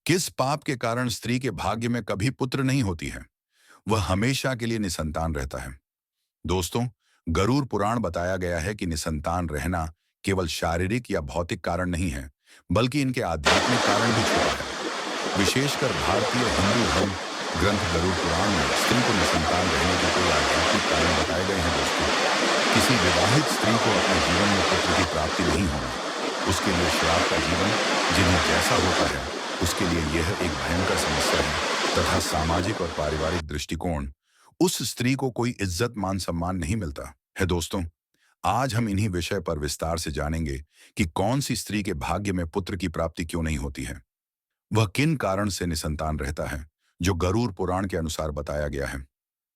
किस पाप के कारण स्त्री के भाग्य में कभी पुत्र नहीं होती है? वह हमेशा के लिए निसंतान रहता है। दोस्तों, गरुड़ पुराण बताया गया है कि निसंतान रहना केवल शारीरिक या भौतिक कारण नहीं है, बल्कि इनके आध्यात्मिक कारण भी छुपा है। विशेषकर भारतीय हिंदू धर्म ग्रंथ गरुड़ पुराण में स्त्री को निसंतान रहने के कोई आध्यात्मिक कारण बताए गए हैं। दोस्तों, किसी विवाहित स्त्री को अपने जीवन में पुत्र की प्राप्ति नहीं होना, उसके लिए श्राप का जीवन जिन्हें जैसा होता है उसके लिए यह एक भयंकर समस्या है तथा सामाजिक और पारिवारिक दृष्टिकोण उस स्त्री को कोई इज्जत मान सम्मान नहीं मिलता है। दोस्तों, आज हम इन्हीं विषय पर विस्तार से जानेंगे कि कौन सी स्त्री के भाग्य में पुत्र की प्राप्ति क्यों नहीं होती है, वह किन कारण से निसंतान रहता है जो गरुड़ पुराण के अनुसार बताया गया है।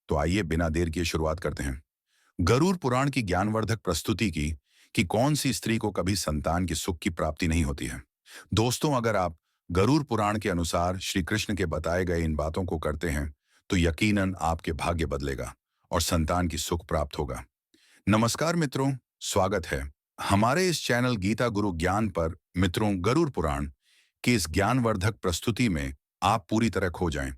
तो आइए बिना देर किए शुरुआत करते हैं। गरुड़ पुराण की ज्ञानवर्धक प्रस्तुति की कि कौन सी स्त्री को कभी संतान की सुख की प्राप्ति नहीं होती है। दोस्तों, अगर आप गरुड़ पुराण के अनुसार श्री कृष्ण के बताए गए इन बातों को करते हैं तो यकीनन आपके भाग्य बदलेगा और संतान की सुख प्राप्त होगा। नमस्कार मित्रों, स्वागत है हमारे इस चैनल गीता गुरु ज्ञान पर। मित्रों, गरुड़ पुराण की इस ज्ञानवर्धक प्रस्तुति में आप पूरी तरह खो जाएं।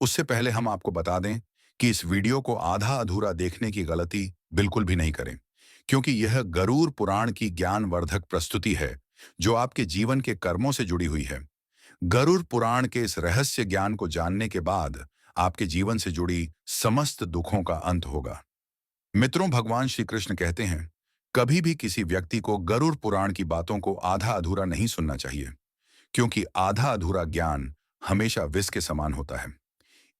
उससे पहले हम आपको बता दें कि इस वीडियो को आधा अधूरा देखने की गलती बिल्कुल भी नहीं करें, क्योंकि यह गरुड़ पुराण की ज्ञानवर्धक प्रस्तुति है जो आपके जीवन के कर्मों से जुड़ी हुई है। गरुड़ पुराण के इस रहस्य ज्ञान को जानने के बाद आपके जीवन से जुड़ी समस्त दुखों का अंत होगा। मित्रों, भगवान श्री कृष्ण कहते हैं, कभी भी किसी व्यक्ति को गरुड़ पुराण की बातों को आधा अधूरा नहीं सुनना चाहिए, क्योंकि आधा अधूरा ज्ञान हमेशा विष के समान होता है।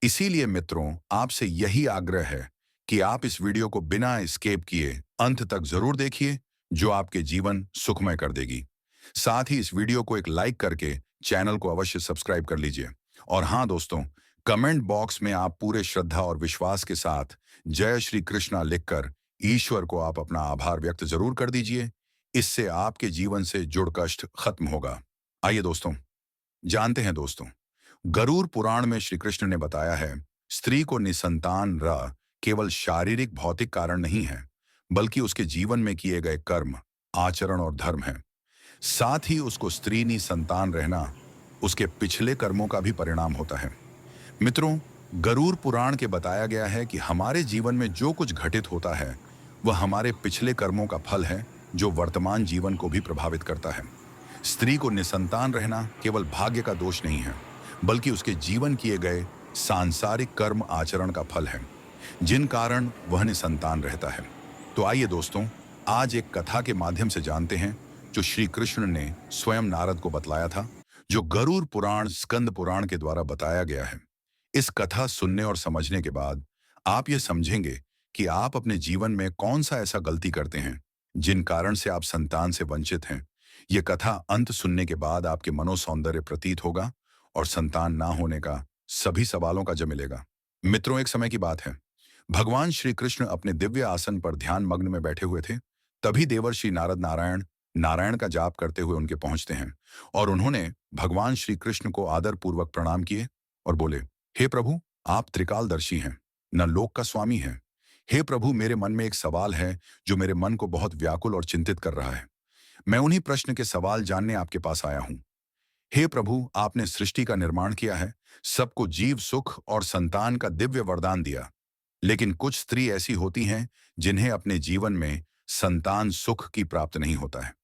इसीलिए मित्रों, आपसे यही आग्रह है कि आप इस वीडियो को बिना स्किप किए अंत तक जरूर देखिए, जो आपके जीवन सुखमय कर देगी। साथ ही इस वीडियो को एक लाइक करके चैनल को अवश्य सब्सक्राइब कर लीजिए। और हाँ दोस्तों, कमेंट बॉक्स में आप पूरे श्रद्धा और विश्वास के साथ जय श्री कृष्णा लिखकर ईश्वर को आप अपना आभार व्यक्त जरूर कर दीजिए। इससे आपके जीवन से जुड़ कष्ट खत्म होगा। आइए दोस्तों, जानते हैं दोस्तों, गरुड़ पुराण में श्री कृष्ण ने बताया है, स्त्री को निसंतान रह केवल शारीरिक भौतिक कारण नहीं है, बल्कि उसके जीवन में किए गए कर्म, आचरण और धर्म है। साथ ही उसको स्त्री निसंतान रहना उसके पिछले कर्मों का भी परिणाम होता है। मित्रों, गरुड़ पुराण के बताया गया है कि हमारे जीवन में जो कुछ घटित होता है वह हमारे पिछले कर्मों का फल है, जो वर्तमान जीवन को भी प्रभावित करता है। स्त्री को निसंतान रहना केवल भाग्य का दोष नहीं है, बल्कि उसके जीवन किए गए सांसारिक कर्म आचरण का फल है, जिन कारण वह निसंतान रहता है। तो आइए दोस्तों, आज एक कथा के माध्यम से जानते हैं जो श्री कृष्ण ने स्वयं नारद को बतलाया था, जो गरुड़ पुराण स्कंद पुराण के द्वारा बताया गया है। इस कथा सुनने और समझने के बाद आप ये समझेंगे कि आप अपने जीवन में कौन सा ऐसा गलती करते हैं जिन कारण से आप संतान से वंचित हैं। यह कथा अंत सुनने के बाद आपके मनोसौंदर्य प्रतीत होगा और संतान ना होने का सभी सवालों का जवाब मिलेगा। मित्रों, एक समय की बात है, भगवान श्री कृष्ण अपने दिव्य आसन पर ध्यान मग्न में बैठे हुए थे। तभी देवर्षि नारद नारायण नारायण का जाप करते हुए उनके पहुंचते हैं और उन्होंने भगवान श्री कृष्ण को आदर पूर्वक प्रणाम किए और बोले, हे प्रभु, आप त्रिकालदर्शी हैं, न लोक का स्वामी हैं। हे प्रभु, मेरे मन में एक सवाल है जो मेरे मन को बहुत व्याकुल और चिंतित कर रहा है। मैं उन्हीं प्रश्न के सवाल जानने आपके पास आया हूं। हे प्रभु, आपने सृष्टि का निर्माण किया है, सबको जीव सुख और संतान का दिव्य वरदान दिया, लेकिन कुछ स्त्री ऐसी होती हैं जिन्हें अपने जीवन में संतान सुख की प्राप्त नहीं होता है।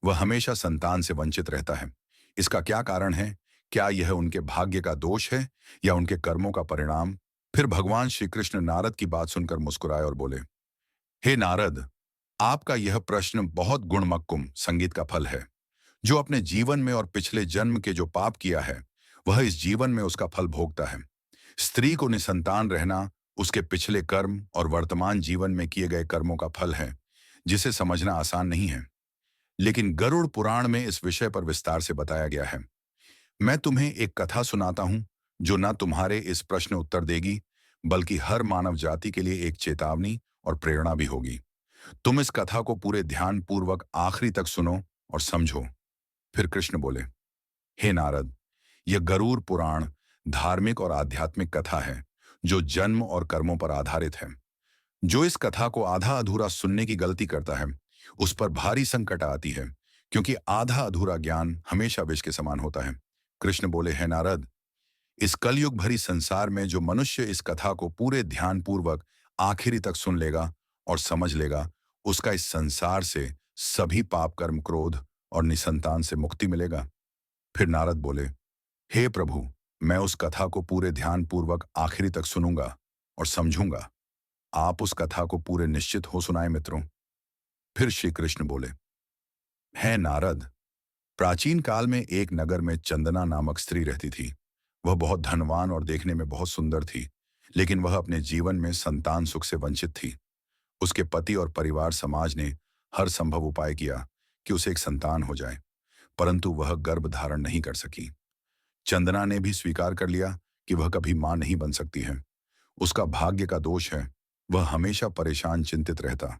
वह हमेशा संतान से वंचित रहता है। इसका क्या कारण है? क्या यह उनके भाग्य का दोष है या उनके कर्मों का परिणाम? फिर भगवान श्री कृष्ण नारद की बात सुनकर मुस्कुराए और बोले, हे नारद, आपका यह प्रश्न बहुत गुणमक्कुम संगीत का फल है। जो अपने जीवन में और पिछले जन्म के जो पाप किया है वह इस जीवन में उसका फल भोगता है। स्त्री को निसंतान रहना उसके पिछले कर्म और वर्तमान जीवन में किए गए कर्मों का फल है, जिसे समझना आसान नहीं है। लेकिन गरुड़ पुराण में इस विषय पर विस्तार से बताया गया है। मैं तुम्हें एक कथा सुनाता हूं जो न तुम्हारे इस प्रश्न उत्तर देगी, बल्कि हर मानव जाति के लिए एक चेतावनी और प्रेरणा भी होगी। तुम इस कथा को पूरे ध्यान पूर्वक आखिरी तक सुनो और समझो। फिर कृष्ण बोले, हे नारद, यह गरुड़ पुराण धार्मिक और आध्यात्मिक कथा है जो जन्म और कर्मों पर आधारित है। जो इस कथा को आधा अधूरा सुनने की गलती करता है उस पर भारी संकट आती है, क्योंकि आधा अधूरा ज्ञान हमेशा विष के समान होता है। कृष्ण बोले, है नारद, इस कलयुग भरी संसार में जो मनुष्य इस कथा को पूरे ध्यानपूर्वक आखिरी तक सुन लेगा और समझ लेगा, उसका इस संसार से सभी पाप कर्म, क्रोध और निसंतान से मुक्ति मिलेगा। फिर नारद बोले, हे प्रभु, मैं उस कथा को पूरे ध्यानपूर्वक आखिरी तक सुनूंगा और समझूंगा। आप उस कथा को पूरे निश्चित हो सुनाए मित्रों। फिर श्री कृष्ण बोले, है नारद, प्राचीन काल में एक नगर में चंदना नामक स्त्री रहती थी। वह बहुत धनवान और देखने में बहुत सुंदर थी, लेकिन वह अपने जीवन में संतान सुख से वंचित थी। उसके पति और परिवार समाज ने हर संभव उपाय किया कि उसे एक संतान हो जाए, परंतु वह गर्भ धारण नहीं कर सकी। चंदना ने भी स्वीकार कर लिया कि वह कभी मां नहीं बन सकती है। उसका भाग्य का दोष है। वह हमेशा परेशान, चिंतित रहता,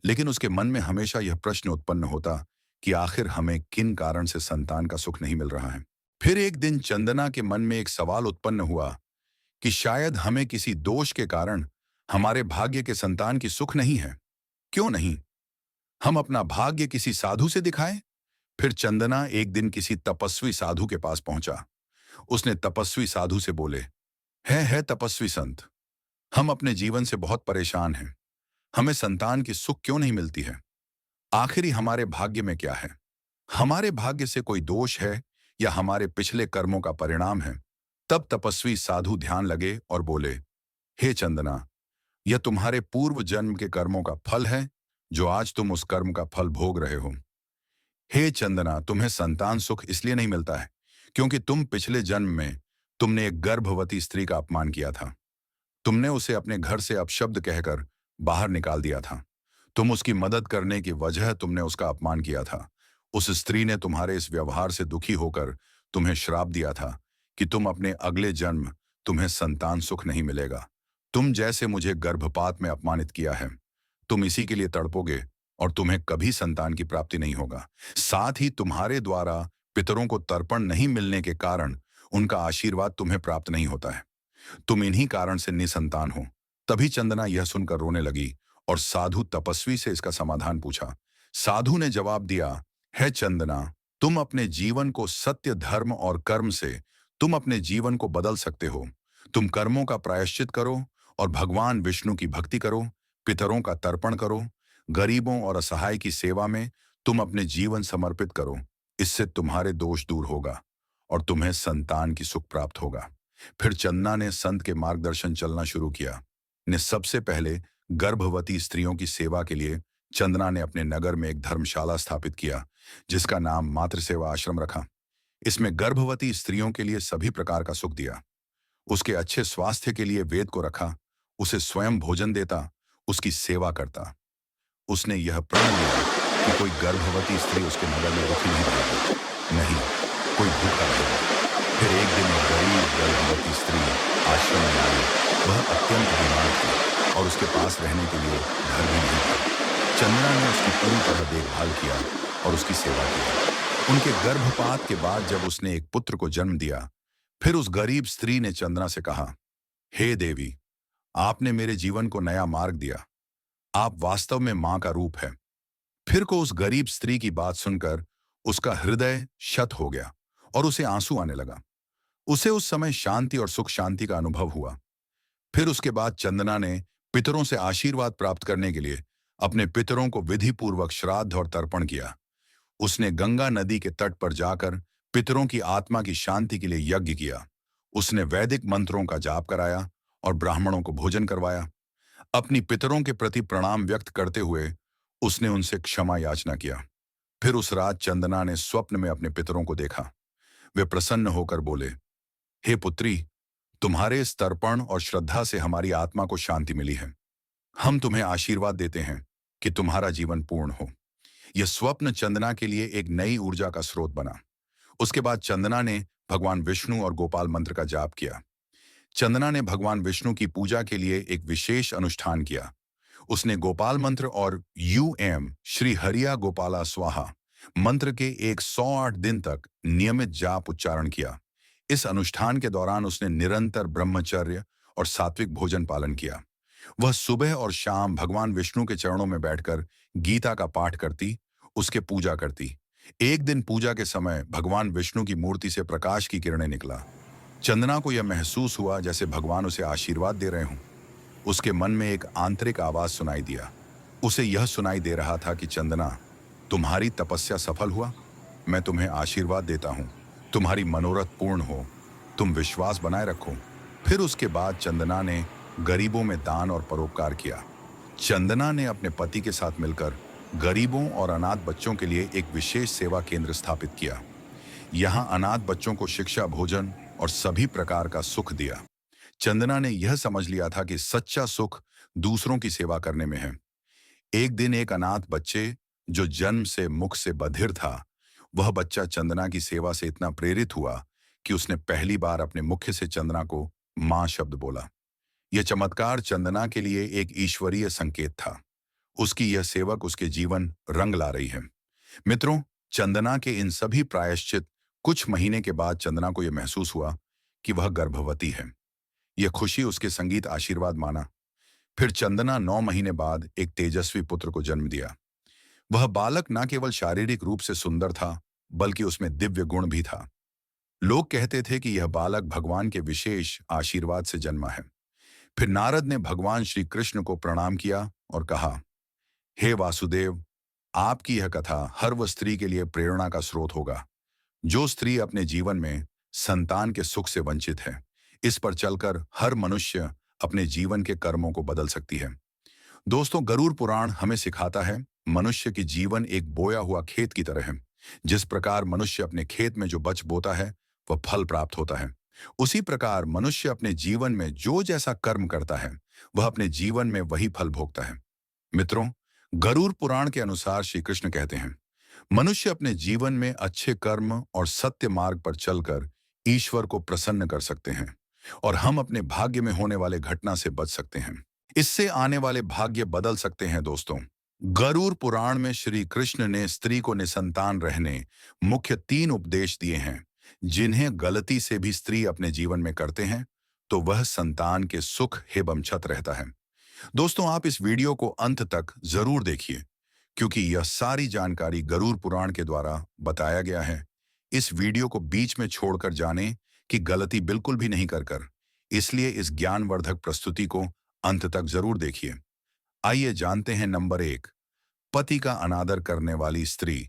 लेकिन उसके मन में हमेशा यह प्रश्न उत्पन्न होता कि आखिर हमें किन कारण से संतान का सुख नहीं मिल रहा है। फिर एक दिन चंदना के मन में एक सवाल उत्पन्न हुआ कि शायद हमें किसी दोष के कारण हमारे भाग्य के संतान की सुख नहीं है। क्यों नहीं हम अपना भाग्य किसी साधु से दिखाएं? फिर चंदना एक दिन किसी तपस्वी साधु के पास पहुंचा। उसने तपस्वी साधु से बोले, है तपस्वी संत, हम अपने जीवन से बहुत परेशान हैं। हमें संतान की सुख क्यों नहीं मिलती है? आखिर ही हमारे भाग्य में क्या है? हमारे भाग्य से कोई दोष है या हमारे पिछले कर्मों का परिणाम है? तब तपस्वी साधु ध्यान लगे और बोले, हे चंदना, यह तुम्हारे पूर्व जन्म के कर्मों का फल है, जो आज तुम उस कर्म का फल भोग रहे हो। हे चंदना, तुम्हें संतान सुख इसलिए नहीं मिलता है क्योंकि तुम पिछले जन्म में तुमने एक गर्भवती स्त्री का अपमान किया था। तुमने उसे अपने घर से अपशब्द कहकर बाहर निकाल दिया था। तुम उसकी मदद करने की वजह तुमने उसका अपमान किया था। उस स्त्री ने तुम्हारे इस व्यवहार से दुखी होकर तुम्हें श्राप दिया था कि तुम अपने अगले जन्म तुम्हें संतान सुख नहीं मिलेगा। तुम जैसे मुझे गर्भपात में अपमानित किया है, तुम इसी के लिए तड़पोगे और तुम्हें कभी संतान की प्राप्ति नहीं होगा। साथ ही तुम्हारे द्वारा पितरों को तर्पण नहीं मिलने के कारण उनका आशीर्वाद तुम्हें प्राप्त नहीं होता है। तुम इन्हीं कारण से निसंतान हो। तभी चंदना यह सुनकर रोने लगी और साधु तपस्वी से इसका समाधान पूछा। साधु ने जवाब दिया, है चंदना, तुम अपने जीवन को सत्य, धर्म और कर्म से तुम अपने जीवन को बदल सकते हो। तुम कर्मों का प्रायश्चित करो और भगवान विष्णु की भक्ति करो, पितरों का तर्पण करो, गरीबों और असहाय की सेवा में तुम अपने जीवन समर्पित करो। इससे तुम्हारे दोष दूर होगा और तुम्हें संतान की सुख प्राप्त होगा। फिर चंदना ने संत के मार्गदर्शन चलना शुरू किया। ने सबसे पहले गर्भवती स्त्रियों की सेवा के लिए चंदना ने अपने नगर में एक धर्मशाला स्थापित किया, जिसका नाम मातृ सेवा आश्रम रखा। इसमें गर्भवती स्त्रियों के लिए सभी प्रकार का सुख दिया। उसके अच्छे स्वास्थ्य के लिए वेद को रखा, उसे स्वयं भोजन देता, उसकी सेवा करता। उसने यह प्रण लिया कि कोई गर्भवती स्त्री उसके नगर में दुखी नहीं रहेगी, नहीं कोई भूखा रहेगा। फिर एक दिन एक गरीब गर्भवती स्त्री आश्रम में आई। वह अत्यंत बीमार थी और उसके पास रहने के लिए घर भी नहीं था। चंदना ने उसकी पूरी तरह देखभाल किया और उसकी सेवा की। उनके गर्भपात के बाद जब उसने एक पुत्र को जन्म दिया, फिर उस गरीब स्त्री ने चंदना से कहा, हे देवी, आपने मेरे जीवन को नया मार्ग दिया। आप वास्तव में मां का रूप है। फिर को उस गरीब स्त्री की बात सुनकर उसका हृदय शत हो गया और उसे आंसू आने लगा। उसे उस समय शांति और सुख शांति का अनुभव हुआ। फिर उसके बाद चंदना ने पितरों से आशीर्वाद प्राप्त करने के लिए अपने पितरों को विधि पूर्वक श्राद्ध और तर्पण किया। उसने गंगा नदी के तट पर जाकर पितरों की आत्मा की शांति के लिए यज्ञ किया। उसने वैदिक मंत्रों का जाप कराया और ब्राह्मणों को भोजन करवाया। अपनी पितरों के प्रति प्रणाम व्यक्त करते हुए उसने उनसे क्षमा याचना किया। फिर उस रात चंदना ने स्वप्न में अपने पितरों को देखा। वे प्रसन्न होकर बोले, हे पुत्री, तुम्हारे इस तर्पण और श्रद्धा से हमारी आत्मा को शांति मिली है। हम तुम्हें आशीर्वाद देते हैं कि तुम्हारा जीवन पूर्ण हो। यह स्वप्न चंदना के लिए एक नई ऊर्जा का स्रोत बना। उसके बाद चंदना ने भगवान विष्णु और गोपाल मंत्र का जाप किया। चंदना ने भगवान विष्णु की पूजा के लिए एक विशेष अनुष्ठान किया। उसने गोपाल मंत्र और श्री हरिया गोपाला स्वाहा मंत्र के 108 दिन तक नियमित जाप उच्चारण किया। इस अनुष्ठान के दौरान उसने निरंतर ब्रह्मचर्य और सात्विक भोजन पालन किया। वह सुबह और शाम भगवान विष्णु के चरणों में बैठकर गीता का पाठ करती, उसके पूजा करती। एक दिन पूजा के समय भगवान विष्णु की मूर्ति से प्रकाश की किरणें निकला। चंदना को यह महसूस हुआ जैसे भगवान उसे आशीर्वाद दे रहे हों। उसके मन में एक आंतरिक आवाज सुनाई दिया। उसे यह सुनाई दे रहा था कि चंदना, तुम्हारी तपस्या सफल हुआ। मैं तुम्हें आशीर्वाद देता हूँ। तुम्हारी मनोरथ पूर्ण हो। तुम विश्वास बनाए रखो। फिर उसके बाद चंदना ने गरीबों में दान और परोपकार किया। चंदना ने अपने पति के साथ मिलकर गरीबों और अनाथ बच्चों के लिए एक विशेष सेवा केंद्र स्थापित किया। यहाँ अनाथ बच्चों को शिक्षा, भोजन और सभी प्रकार का सुख दिया। चंदना ने यह समझ लिया था कि सच्चा सुख दूसरों की सेवा करने में है। एक दिन एक अनाथ बच्चे, जो जन्म से मुख से बधिर था, वह बच्चा चंदना की सेवा से इतना प्रेरित हुआ कि उसने पहली बार अपने मुख से चंदना को मां शब्द बोला। यह चमत्कार चंदना के लिए एक ईश्वरीय संकेत था। उसकी यह सेवक उसके जीवन रंग ला रही है। मित्रों, चंदना के इन सभी प्रायश्चित कुछ महीने के बाद चंदना को यह महसूस हुआ कि वह गर्भवती है। यह खुशी उसके संगीत आशीर्वाद माना। फिर चंदना 9 महीने बाद एक तेजस्वी पुत्र को जन्म दिया। वह बालक न केवल शारीरिक रूप से सुंदर था, बल्कि उसमें दिव्य गुण भी था। लोग कहते थे कि यह बालक भगवान के विशेष आशीर्वाद से जन्मा है। फिर नारद ने भगवान श्री कृष्ण को प्रणाम किया और कहा, हे वासुदेव, आपकी यह कथा हर वह स्त्री के लिए प्रेरणा का स्रोत होगा जो स्त्री अपने जीवन में संतान के सुख से वंचित है। इस पर चलकर हर मनुष्य अपने जीवन के कर्मों को बदल सकती है। दोस्तों, गरुड़ पुराण हमें सिखाता है, मनुष्य की जीवन एक बोया हुआ खेत की तरह है। जिस प्रकार मनुष्य अपने खेत में जो बच बोता है वह फल प्राप्त होता है, उसी प्रकार मनुष्य अपने जीवन में जो जैसा कर्म करता है वह अपने जीवन में वही फल भोगता है। मित्रों, गरुड़ पुराण के अनुसार श्री कृष्ण कहते हैं, मनुष्य अपने जीवन में अच्छे कर्म और सत्य मार्ग पर चलकर ईश्वर को प्रसन्न कर सकते हैं और हम अपने भाग्य में होने वाले घटना से बच सकते हैं। इससे आने वाले भाग्य बदल सकते हैं। दोस्तों, गरुड़ पुराण में श्री कृष्ण ने स्त्री को निसंतान रहने मुख्य 3 उपदेश दिए हैं, जिन्हें गलती से भी स्त्री अपने जीवन में करते हैं तो वह संतान के सुख एवं छत रहता है। दोस्तों, आप इस वीडियो को अंत तक जरूर देखिए, क्योंकि यह सारी जानकारी गरुड़ पुराण के द्वारा बताया गया है। इस वीडियो को बीच में छोड़कर जाने की गलती बिल्कुल भी नहीं कर इसलिए इस ज्ञानवर्धक प्रस्तुति को अंत तक जरूर देखिए। आइए जानते हैं। नंबर 1, पति का अनादर करने वाली स्त्री।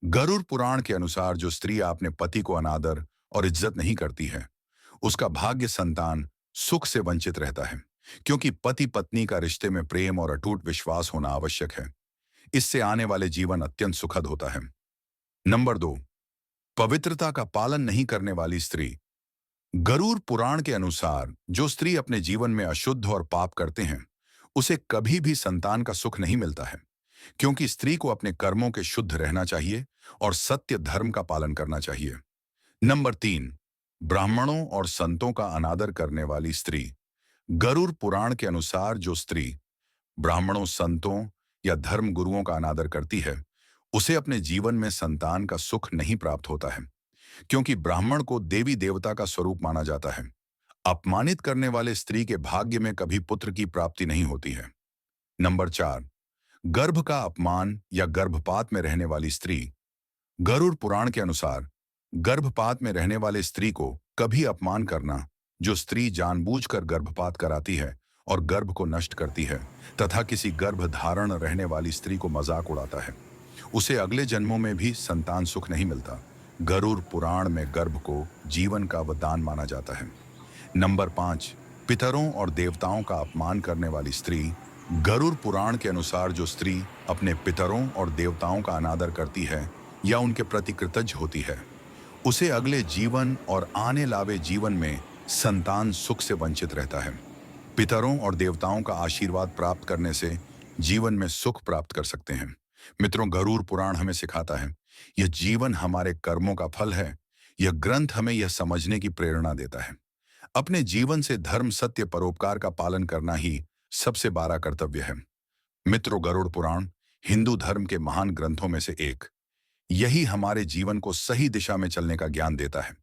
गरुड़ पुराण के अनुसार जो स्त्री अपने पति को अनादर और इज्जत नहीं करती है, उसका भाग्य, संतान, सुख से वंचित रहता है, क्योंकि पति पत्नी का रिश्ते में प्रेम और अटूट विश्वास होना आवश्यक है। इससे आने वाले जीवन अत्यंत सुखद होता है। नंबर 2, पवित्रता का पालन नहीं करने वाली स्त्री। गरुड़ पुराण के अनुसार जो स्त्री अपने जीवन में अशुद्ध और पाप करते हैं, उसे कभी भी संतान का सुख नहीं मिलता है, क्योंकि स्त्री को अपने कर्मों के शुद्ध रहना चाहिए और सत्य धर्म का पालन करना चाहिए। नंबर 3, ब्राह्मणों और संतों का अनादर करने वाली स्त्री। गरुड़ पुराण के अनुसार जो स्त्री ब्राह्मणों, संतों या धर्म गुरुओं का अनादर करती है, उसे अपने जीवन में संतान का सुख नहीं प्राप्त होता है, क्योंकि ब्राह्मण को देवी देवता का स्वरूप माना जाता है। अपमानित करने वाले स्त्री के भाग्य में कभी पुत्र की प्राप्ति नहीं होती है। नंबर 4, गर्भ का अपमान या गर्भपात में रहने वाली स्त्री। गरुड़ पुराण के अनुसार गर्भपात में रहने वाले स्त्री को कभी अपमान करना, जो स्त्री जानबूझकर गर्भपात कराती है और गर्भ को नष्ट करती है तथा किसी गर्भ धारण रहने वाली स्त्री को मजाक उड़ाता है, उसे अगले जन्मों में भी संतान सुख नहीं मिलता। गरुड़ पुराण में गर्भ को जीवन का वरदान माना जाता है। नंबर 5, पितरों और देवताओं का अपमान करने वाली स्त्री। गरुड़ पुराण के अनुसार जो स्त्री अपने पितरों और देवताओं का अनादर करती है या उनके प्रति कृतज्ञ होती है, उसे अगले जीवन और आने वाले जीवन में संतान सुख से वंचित रहता है। पितरों और देवताओं का आशीर्वाद प्राप्त करने से जीवन में सुख प्राप्त कर सकते हैं। मित्रों, गरुड़ पुराण हमें सिखाता है, यह जीवन हमारे कर्मों का फल है। यह ग्रंथ हमें यह समझने की प्रेरणा देता है, अपने जीवन से धर्म, सत्य, परोपकार का पालन करना ही सबसे बड़ा कर्तव्य है। मित्रों, गरुड़ पुराण हिंदू धर्म के महान ग्रंथों में से एक। यही हमारे जीवन को सही दिशा में चलने का ज्ञान देता है,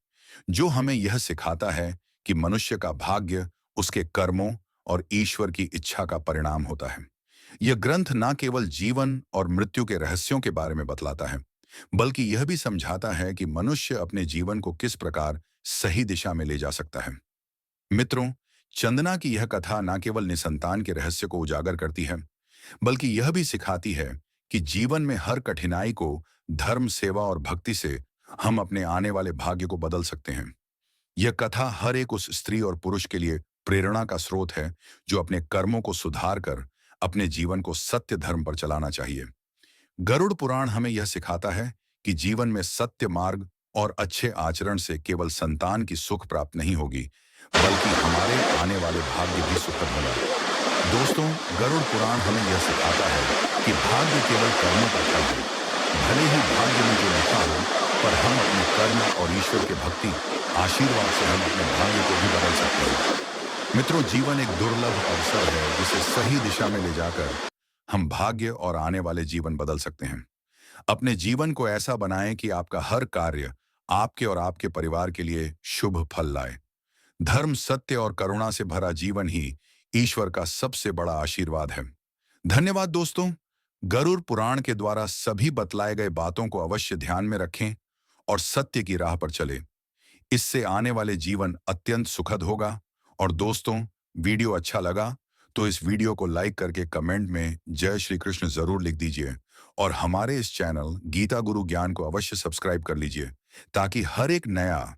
जो हमें यह सिखाता है कि मनुष्य का भाग्य उसके कर्मों और ईश्वर की इच्छा का परिणाम होता है। यह ग्रंथ न केवल जीवन और मृत्यु के रहस्यों के बारे में बतलाता है, बल्कि यह भी समझाता है कि मनुष्य अपने जीवन को किस प्रकार सही दिशा में ले जा सकता है। मित्रों, चंदना की यह कथा न केवल निसंतान के रहस्य को उजागर करती है, बल्कि यह भी सिखाती है कि जीवन में हर कठिनाई को धर्म, सेवा और भक्ति से हम अपने आने वाले भाग्य को बदल सकते हैं। यह कथा हर एक उस स्त्री और पुरुष के लिए प्रेरणा का स्रोत है जो अपने कर्मों को सुधार कर अपने जीवन को सत्य धर्म पर चलाना चाहिए। गरुड़ पुराण हमें यह सिखाता है कि जीवन में सत्य मार्ग और अच्छे आचरण से केवल संतान की सुख प्राप्त नहीं होगी, बल्कि हमारे आने वाले भाग्य भी सुखद होगा। दोस्तों, गरुड़ पुराण हमें यह सिखाता है कि भाग्य केवल कर्मों का फल है। भले ही भाग्य में जो लिखा हो, पर हम अपने कर्म और ईश्वर के भक्ति आशीर्वाद से हम अपने भाग्य को भी बदल सकते हैं। मित्रों, जीवन एक दुर्लभ अवसर है जिसे सही दिशा में ले जाकर हम भाग्य और आने वाले जीवन बदल सकते हैं। अपने जीवन को ऐसा बनाएं कि आपका हर कार्य आपके और आपके परिवार के लिए शुभ फल लाए। धर्म, सत्य और करुणा से भरा जीवन ही ईश्वर का सबसे बड़ा आशीर्वाद है। धन्यवाद दोस्तों। गरुड़ पुराण के द्वारा सभी बतलाए गए बातों को अवश्य ध्यान में रखें और सत्य की राह पर चलें। इससे आने वाले जीवन अत्यंत सुखद होगा। और दोस्तों, वीडियो अच्छा लगा तो इस वीडियो को लाइक करके कमेंट में जय श्री कृष्ण जरूर लिख दीजिए और हमारे इस चैनल गीता गुरु ज्ञान को अवश्य सब्सक्राइब कर लीजिए ताकि हर एक नया